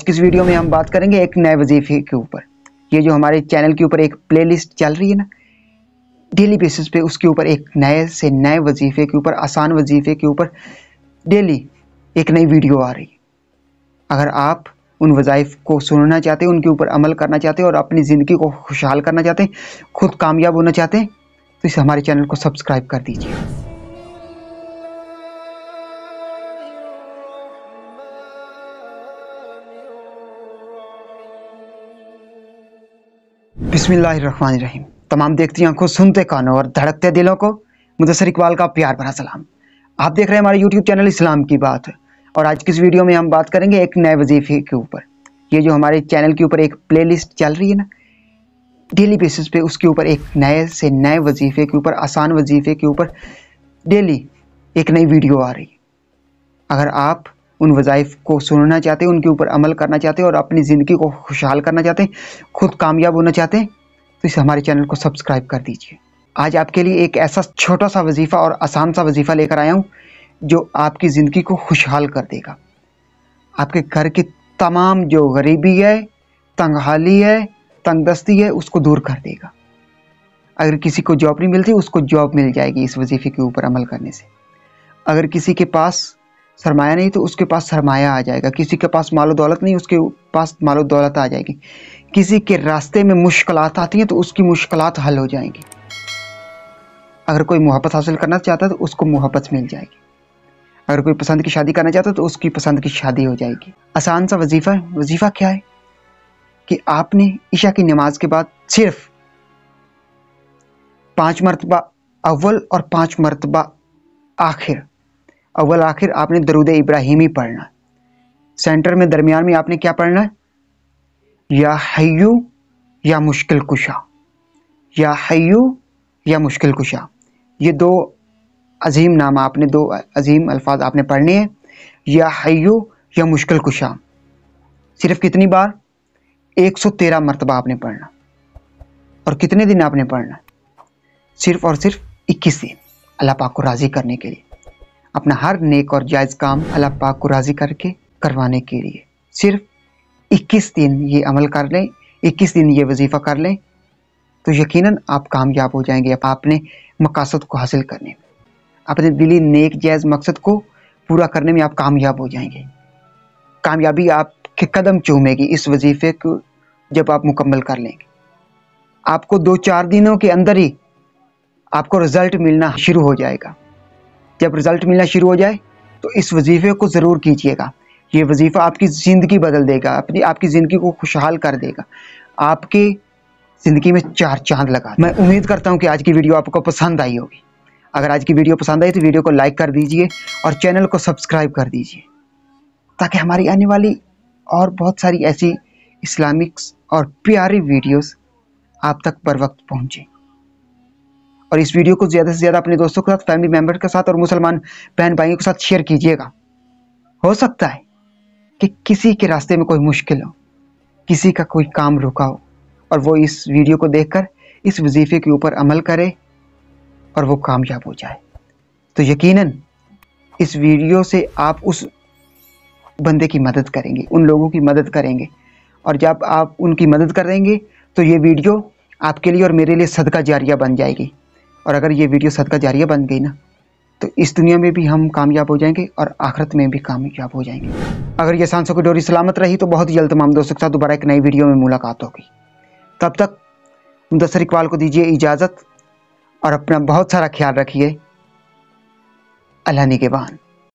आज की इस वीडियो में हम बात करेंगे एक नए वजीफे के ऊपर। ये जो हमारे चैनल के ऊपर एक प्लेलिस्ट चल रही है ना, डेली बेसिस पे उसके ऊपर एक नए से नए वजीफे के ऊपर, आसान वजीफे के ऊपर डेली एक नई वीडियो आ रही है। अगर आप उन वज़ाइफ को सुनना चाहते हैं, उनके ऊपर अमल करना चाहते हैं और अपनी ज़िंदगी को खुशहाल करना चाहते हैं, खुद कामयाब होना चाहते हैं, तो इस हमारे चैनल को सब्सक्राइब कर दीजिए। बिस्मिल्लाहिर्रहमानिर्रहीम। तमाम देखती आंखों, सुनते कानों और धड़कते दिलों को मुदस्सिर इकबाल का प्यार भरा सलाम। आप देख रहे हैं हमारे YouTube चैनल इस्लाम की बात है, और आज की इस वीडियो में हम बात करेंगे एक नए वजीफे के ऊपर। ये जो हमारे चैनल के ऊपर एक प्लेलिस्ट चल रही है ना, डेली बेसिस पे उसके ऊपर एक नए से नए वजीफे के ऊपर, आसान वजीफे के ऊपर डेली एक नई वीडियो आ रही है। अगर आप उन वज़ाइफ को सुनना चाहते हैं, उनके ऊपर अमल करना चाहते हैं और अपनी ज़िंदगी को खुशहाल करना चाहते हैं, खुद कामयाब होना चाहते हैं, तो इस हमारे चैनल को सब्सक्राइब कर दीजिए। आज आपके लिए एक ऐसा छोटा सा वजीफ़ा और आसान सा वजीफ़ा लेकर आया हूँ जो आपकी ज़िंदगी को खुशहाल कर देगा। आपके घर की तमाम जो गरीबी है, तंगहाली है, तंगदस्ती है, उसको दूर कर देगा। अगर किसी को जॉब नहीं मिलती, उसको जॉब मिल जाएगी इस वजीफ़े के ऊपर अमल करने से। अगर किसी के पास सरमाया नहीं तो उसके पास सरमाया आ जाएगा। किसी के पास मालो दौलत नहीं, उसके पास मालो दौलत आ जाएगी। किसी के रास्ते में मुश्किलात आती हैं तो उसकी मुश्किलात हल हो जाएंगी। अगर कोई मोहब्बत हासिल करना चाहता है तो उसको मोहब्बत मिल जाएगी। अगर कोई पसंद की शादी करना चाहता है तो उसकी पसंद की शादी हो जाएगी। आसान सा वजीफ़ा है। वजीफ़ा क्या है कि आपने ईशा की नमाज के बाद सिर्फ 5 मरतबा अव्वल और 5 मरतबा आखिर, अव्वल आखिर आपने दरूद इब्राहिमी पढ़ना। सेंटर में दरमियान में आपने क्या पढ़ना है? या हय्यू या मुश्किल कुशा, या हय्यू या मुश्किल कुशा। ये दो अजीम नाम आपने, दो अजीम अल्फाज आपने पढ़ने हैं। या हय्यू या मुश्किल कुशा सिर्फ कितनी बार? 113 मरतबा आपने पढ़ना। और कितने दिन आपने पढ़ना? सिर्फ और सिर्फ 21 दिन, अल्लाह पाक को राज़ी करने के लिए। अपना हर नेक और जायज़ काम अल्लाह पाक को राज़ी करके करवाने के लिए सिर्फ 21 दिन ये अमल कर लें, 21 दिन ये वजीफ़ा कर लें, तो यकीनन आप कामयाब हो जाएंगे अपने मकासद को हासिल करने में। अपने दिली नेक जायज़ मकसद को पूरा करने में आप कामयाब हो जाएंगे। कामयाबी आपके कदम चूमेगी इस वजीफ़े को जब आप मुकम्मल कर लेंगे। आपको 2-4 दिनों के अंदर ही आपको रिज़ल्ट मिलना शुरू हो जाएगा। जब रिज़ल्ट मिलना शुरू हो जाए तो इस वजीफ़े को ज़रूर कीजिएगा। ये वजीफ़ा आपकी ज़िंदगी बदल देगा, आपकी ज़िंदगी को खुशहाल कर देगा, आपकी ज़िंदगी में 4 चांद लगा। मैं उम्मीद करता हूँ कि आज की वीडियो आपको पसंद आई होगी। अगर आज की वीडियो पसंद आई तो वीडियो को लाइक कर दीजिए और चैनल को सब्सक्राइब कर दीजिए, ताकि हमारी आने वाली और बहुत सारी ऐसी इस्लामिक्स और प्यारी वीडियोस आप तक बर वक्त पहुँचें। और इस वीडियो को ज़्यादा से ज़्यादा अपने दोस्तों के साथ, फैमिली मेम्बर के साथ और मुसलमान बहन भाइयों के साथ शेयर कीजिएगा। हो सकता है कि किसी के रास्ते में कोई मुश्किल हो, किसी का कोई काम रुका हो, और वो इस वीडियो को देखकर इस वजीफ़े के ऊपर अमल करे और वो कामयाब हो जाए। तो यकीनन इस वीडियो से आप उस बंदे की मदद करेंगे, उन लोगों की मदद करेंगे, और जब आप उनकी मदद करेंगे तो ये वीडियो आपके लिए और मेरे लिए सदका जारिया बन जाएगी। और अगर ये वीडियो सदका जारिया बन गई ना, तो इस दुनिया में भी हम कामयाब हो जाएंगे और आखिरत में भी कामयाब हो जाएंगे। अगर ये सांसों की डोरी सलामत रही तो बहुत जल्द तमाम दोस्तों के साथ दोबारा एक नई वीडियो में मुलाकात होगी। तब तक मुदस्सिर इकबाल को दीजिए इजाज़त और अपना बहुत सारा ख्याल रखिए। अल्लाह निगहबान।